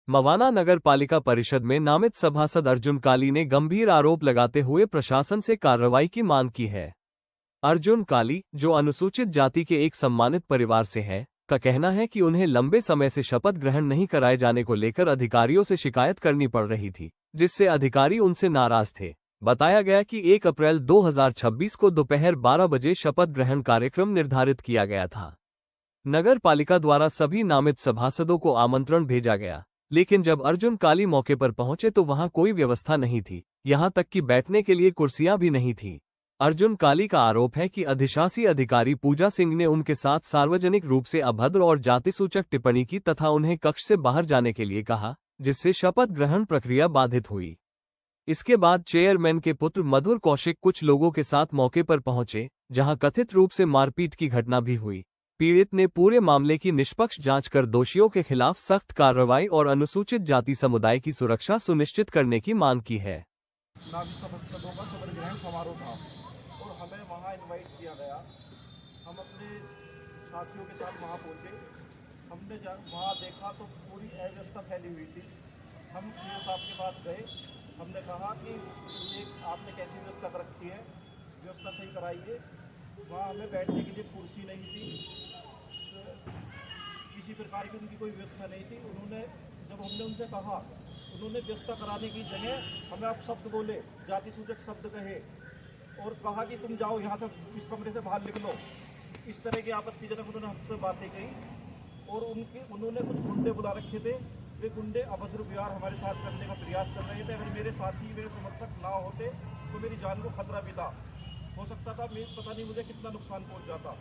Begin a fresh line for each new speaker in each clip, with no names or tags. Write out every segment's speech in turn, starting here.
मवाना नगर पालिका परिषद में नामित सभासद अर्जुन काली ने गंभीर आरोप लगाते हुए प्रशासन से कार्रवाई की मांग की है। अर्जुन काली, जो अनुसूचित जाति के एक सम्मानित परिवार से हैं, का कहना है कि उन्हें लंबे समय से शपथ ग्रहण नहीं कराए जाने को लेकर अधिकारियों से शिकायत करनी पड़ रही थी, जिससे अधिकारी उनसे नाराज थे। बताया गया कि 1 अप्रैल 2026 को दोपहर 12 बजे शपथ ग्रहण कार्यक्रम निर्धारित किया गया था। नगर पालिका द्वारा सभी नामित सभासदों को आमंत्रण भेजा गया, लेकिन जब अर्जुन काली मौके पर पहुंचे तो वहां कोई व्यवस्था नहीं थी, यहां तक कि बैठने के लिए कुर्सियां भी नहीं थीं। अर्जुन काली का आरोप है कि अधिशासी अधिकारी पूजा सिंह ने उनके साथ सार्वजनिक रूप से अभद्र और जातिसूचक टिप्पणी की तथा उन्हें कक्ष से बाहर जाने के लिए कहा, जिससे शपथ ग्रहण प्रक्रिया बाधित हुई। इसके बाद चेयरमैन के पुत्र मधुर कौशिक कुछ लोगों के साथ मौके पर पहुंचे, जहां कथित रूप से मारपीट की घटना भी हुई। पीड़ित ने पूरे मामले की निष्पक्ष जांच कर दोषियों के खिलाफ सख्त कार्रवाई और अनुसूचित जाति समुदाय की सुरक्षा सुनिश्चित करने की मांग की है।
नामित सभासदों का शपथ ग्रहण समारोह था और हमें वहां इनवाइट किया गया। हम अपने साथियों के साथ वहां पहुंचे। हमने वहां देखा तो पूरी अव्यवस्था फैली हुई थी। हम सीओ साहब के पास गए। हमने कहा कि ये आपने कैसी व्यवस्था कर रखी है, व्यवस्था सही कराइए। वहाँ हमें बैठने के लिए कुर्सी नहीं थी, किसी प्रकार की उनकी कोई व्यवस्था नहीं थी। जब हमने उनसे कहा, उन्होंने व्यवस्था कराने की जगह हमें आप शब्द बोले, जाति सूचक शब्द कहे और कहा कि तुम जाओ यहाँ से, इस कमरे से बाहर निकलो। इस तरह की आपत्तिजनक उन्होंने हमसे बातें कही और उन्होंने कुछ गुंडे बुला रखे थे। वे गुंडे अभद्र व्यवहार हमारे साथ करने का प्रयास कर रहे थे। अगर मेरे साथी, मेरे समर्थक ना होते तो मेरी जान को खतरा भी था, हो सकता था। पता नहीं मुझे कितना नुकसान पहुंच जाता।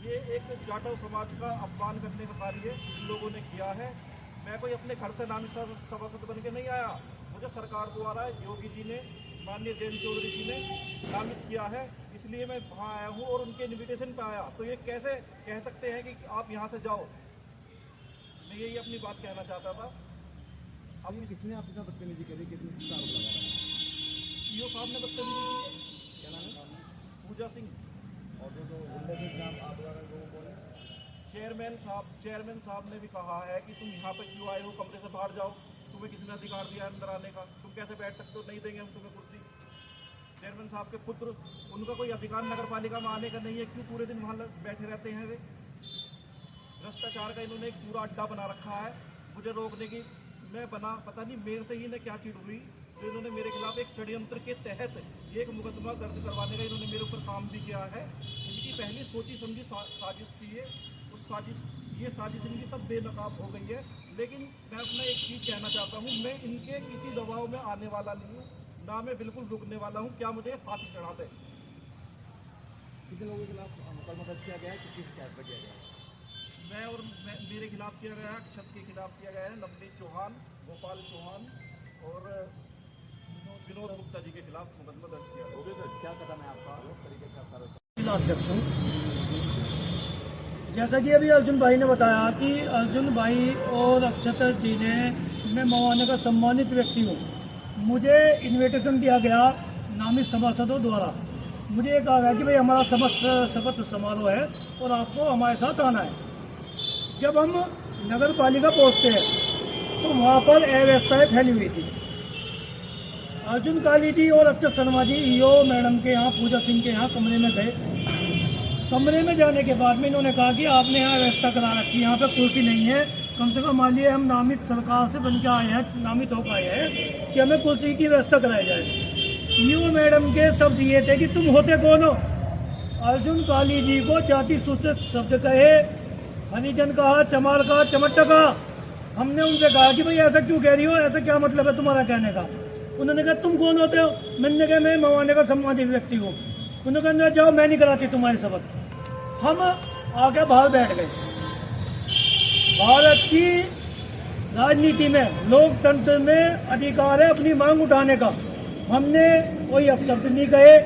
ये एक जाटव समाज का अपमान करने का कार्य इन लोगों ने किया है। मैं कोई अपने घर से नामित सभासद बन के नहीं आया, मुझे सरकार द्वारा योगी जी ने, माननीय जयंत चौधरी जी ने नामित किया है, इसलिए मैं वहाँ आया हूँ और उनके इन्विटेशन पर आया। तो ये कैसे कह सकते हैं कि आप यहाँ से जाओ? मैं यही अपनी बात कहना चाहता था।
अब किसने आपके साथ बदतमीजी करी, किसने आरोप लगा रहा है?
सीओ साहब ने बदतमीजी की।
क्या नाम है?
पूजा सिंह।
और जो गुंडे के नाम आप लगा रहे हो कौन है?
चेयरमैन साहब ने भी कहा है कि तुम यहाँ पर क्यों आए हो, कमरे से बाहर जाओ, तुम्हें किसने अधिकार दिया अंदर आने का, तुम कैसे बैठ सकते हो, नहीं देंगे हम तुम्हें कुर्सी। चेयरमैन साहब के पुत्र, उनका कोई अधिकार नगर पालिका में आने का नहीं है, क्यों पूरे दिन वहाँ बैठे रहते हैं वे? भ्रष्टाचार का इन्होंने एक पूरा अड्डा बना रखा है मुझे रोकने की। पता नहीं मेरे से ही ने क्या चीड़ हुई, तो इन्होंने मेरे खिलाफ एक षड्यंत्र के तहत एक मुकदमा दर्ज करवाने का इन्होंने मेरे ऊपर काम भी किया है। इनकी पहली सोची समझी साजिश थी ये साजिश इनकी सब बेनकाब हो गई है। लेकिन मैं अपना एक चीज़ कहना चाहता हूँ, मैं इनके किसी दबाव में आने वाला नहीं हूँ, ना मैं बिल्कुल रुकने वाला हूँ। क्या मुझे फांसी चढ़ा दे?
कितने लोगों के खिलाफ मुकदमा दर्ज किया गया है, किस शिकायत पर किया गया है?
मेरे खिलाफ किया गया है, अक्षत के खिलाफ किया गया है, नवनीत चौहान, गोपाल चौहान और विनोद गुप्ता जी के खिलाफ मुकदमा दर्ज किया गया।
क्या कदम है आपका, उस तरीके से आपका?
अध्यक्ष हूँ। जैसा कि अभी अर्जुन भाई ने बताया कि अर्जुन भाई और अक्षत जी ने, मैं मवाना का सम्मानित व्यक्ति हूँ, मुझे इन्विटेशन दिया गया नामित सभासदों द्वारा। मुझे ये कहा गया कि भाई हमारा शपथ समारोह है और आपको हमारे साथ आना है। जब हम नगर पालिका पहुँचते हैं तो वहाँ पर अव्यवस्थाएं फैली हुई थी। अर्जुन काली जी और अक्षत शर्मा जी ईओ मैडम के यहाँ, पूजा सिंह के यहाँ कमरे में गए। कमरे में जाने के बाद में इन्होंने कहा कि आपने यहाँ व्यवस्था करा रखी, यहाँ पे कुर्सी नहीं है, कम से कम मान लिए हम नामित सरकार से बन के आए हैं, नामित होकर आए हैं कि हमें कुर्सी की व्यवस्था कराई जाए। ईओ मैडम के शब्द ये थे कि तुम होते कौन हो? अर्जुन काली जी को जाति सूचक शब्द कहे, हरिजन कहा, चमार कहा, चमट्टा कहा। हमने उनसे कहा कि भाई ऐसा क्यों कह रही हो, ऐसा क्या मतलब है तुम्हारा कहने का? उन्होंने कहा तुम कौन होते हो? मैंने कहा मैं मवाने का सम्मानित व्यक्ति हूँ। उन्होंने कहा जाओ, मैं नहीं कराती तुम्हारी शपथ। हम आके बाहर बैठ गए। भारत की राजनीति में, लोकतंत्र में अधिकार है अपनी मांग उठाने का। हमने कोई अपशब्द नहीं कहे,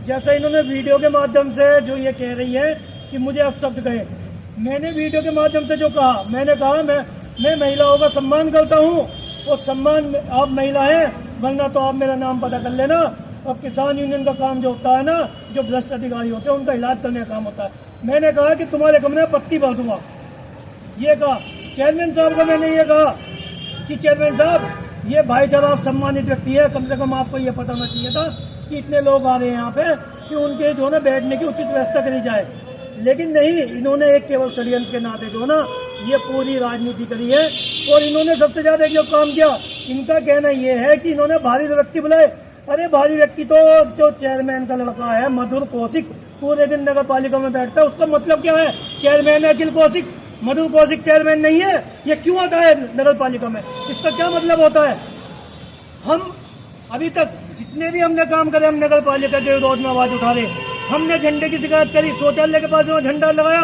जैसा इन्होंने वीडियो के माध्यम से जो ये कह रही है कि मुझे अपशब्द कहे। मैंने वीडियो के माध्यम से जो कहा, मैंने कहा मैं महिलाओं का सम्मान करता हूँ और सम्मान, आप महिला हैं, वरना तो आप मेरा नाम पता कर लेना। और किसान यूनियन का काम जो होता है ना, जो भ्रष्ट अधिकारी होते हैं उनका इलाज करने का काम होता है। मैंने कहा कि तुम्हारे कमरे में पत्ती भर दूंगा, ये कहा। चेयरमैन साहब को मैंने ये कहा कि चेयरमैन साहब ये भाईचारा सम्मानित व्यक्ति है, कम से कम आपको ये पता होना चाहिए था कि इतने लोग आ रहे हैं यहाँ पे कि उनके जो ना बैठने की उचित व्यवस्था करी जाए। लेकिन नहीं, इन्होंने एक केवल षड्यंत्र के नाते जो ना ये पूरी राजनीति करी है। और इन्होंने सबसे ज्यादा जो काम किया, इनका कहना ये है कि इन्होंने भारी व्यक्ति बुलाए। अरे भारी व्यक्ति तो जो चेयरमैन का लड़का है मधुर कौशिक, पूरे दिन नगर पालिका में बैठता है, उसका मतलब क्या है? चेयरमैन है अखिल कौशिक, मधुर कौशिक चेयरमैन नहीं है। ये क्यों आता है नगर पालिका में? इसका क्या मतलब होता है? हम अभी तक जितने भी हमने काम करे, हम नगर पालिका के विरोध में आवाज उठा रहे। हमने झंडे की शिकायत करी, शौचालय के पास झंडा लगाया,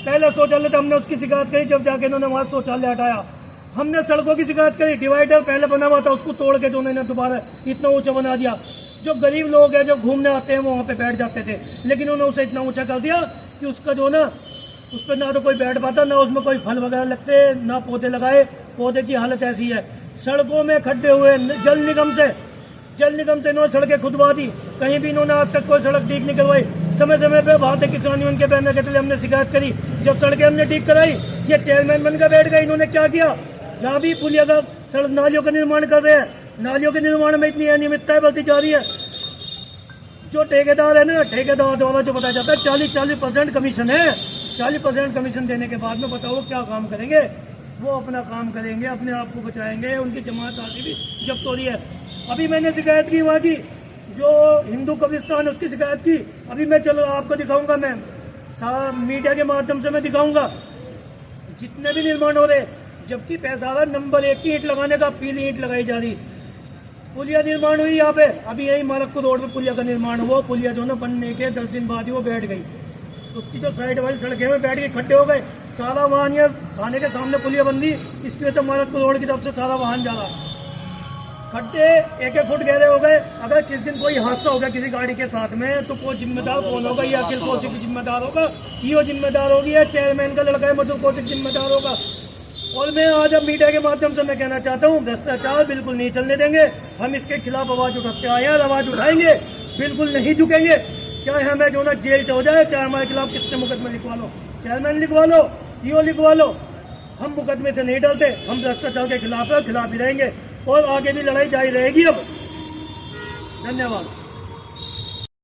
पहले शौचालय तो हमने उसकी शिकायत करी, जब जाके इन्होंने वहां शौचालय हटाया। हमने सड़कों की शिकायत करी, डिवाइडर पहले बना हुआ था उसको तोड़ के जो उन्होंने दोबारा इतना ऊंचा बना दिया। जो गरीब लोग हैं जो घूमने आते हैं वो वहां पे बैठ जाते थे, लेकिन उन्होंने उसे इतना ऊंचा कर दिया कि उसका जो ना उस पर ना तो कोई बैठ पाता, ना उसमें कोई फल वगैरह लगते, ना पौधे लगाए। पौधे की हालत ऐसी है। सड़कों में खड्डे हुए, जल निगम से इन्होंने सड़कें खुदवा दी, कहीं भी इन्होंने आज तक कोई सड़क ठीक नहीं करवाई। समय समय पे भारतीय किसान यूनियन के बैनर के तले हमने शिकायत करी, जब सड़कें हमने ठीक कराई ये चेयरमैन बनकर बैठ गए। इन्होंने क्या किया? जहाँ भी पुलिया का सड़क नालियों का निर्माण कर रहे हैं, नालियों के निर्माण में इतनी अनियमितताएं बढ़ती जा रही है। जो ठेकेदार है ना, ठेकेदार द्वारा जो बताया जाता है 40% कमीशन है। 40% कमीशन देने के बाद में बताओ क्या काम करेंगे? वो अपना काम करेंगे, अपने आप को बचाएंगे। उनकी जमात राशि भी जब्त हो रही है। अभी मैंने शिकायत की वहाँ की, जो हिंदू कब्रिस्तान उसकी शिकायत की। अभी मैं चलो आपको दिखाऊंगा, मैं मीडिया के माध्यम से मैं दिखाऊंगा जितने भी निर्माण हो रहे, जबकि पैसा आ रहा नंबर 1 की ईंट लगाने का, पीली ईंट लगाई जा रही। पुलिया निर्माण हुई यहाँ पे, अभी यही मालकपुर रोड पे पुलिया का निर्माण हुआ। पुलिया जो ना बनने के 10 दिन बाद ही वो बैठ गई, उसकी जो साइड वाली सड़कें में बैठ गई, खड्डे हो गए। सारा वाहन यहाँ थाने के सामने पुलिया बन दी, इसकी वजह से मालकपुर रोड की तरफ से सारा वाहन जा रहा। खड्डे 1-1 फुट गहरे हो गए। अगर किस दिन कोई हादसा होगा किसी गाड़ी के साथ में तो कोई जिम्मेदार कौन होगा? ये अखिल कौशिक जिम्मेदार होगा, ये जिम्मेदार होगी, या चेयरमैन का लड़का है मधुर कौशिक जिम्मेदार होगा। और मैं आज अब मीडिया के माध्यम से मैं कहना चाहता हूँ, भ्रष्टाचार बिल्कुल नहीं चलने देंगे। हम इसके खिलाफ आवाज उठाते आए हैं, आवाज उठाएंगे, बिल्कुल नहीं झुकेंगे। चाहे हमें जो ना जेल हो जाए, चाहे हमारे खिलाफ कितने मुकदमे लिखवा लो, चेयरमैन लिखवा लो, ईओ लिखवा लो, हम मुकदमे से नहीं डरते। हम भ्रष्टाचार के खिलाफ ही रहेंगे और आगे भी लड़ाई जारी रहेगी। अब धन्यवाद।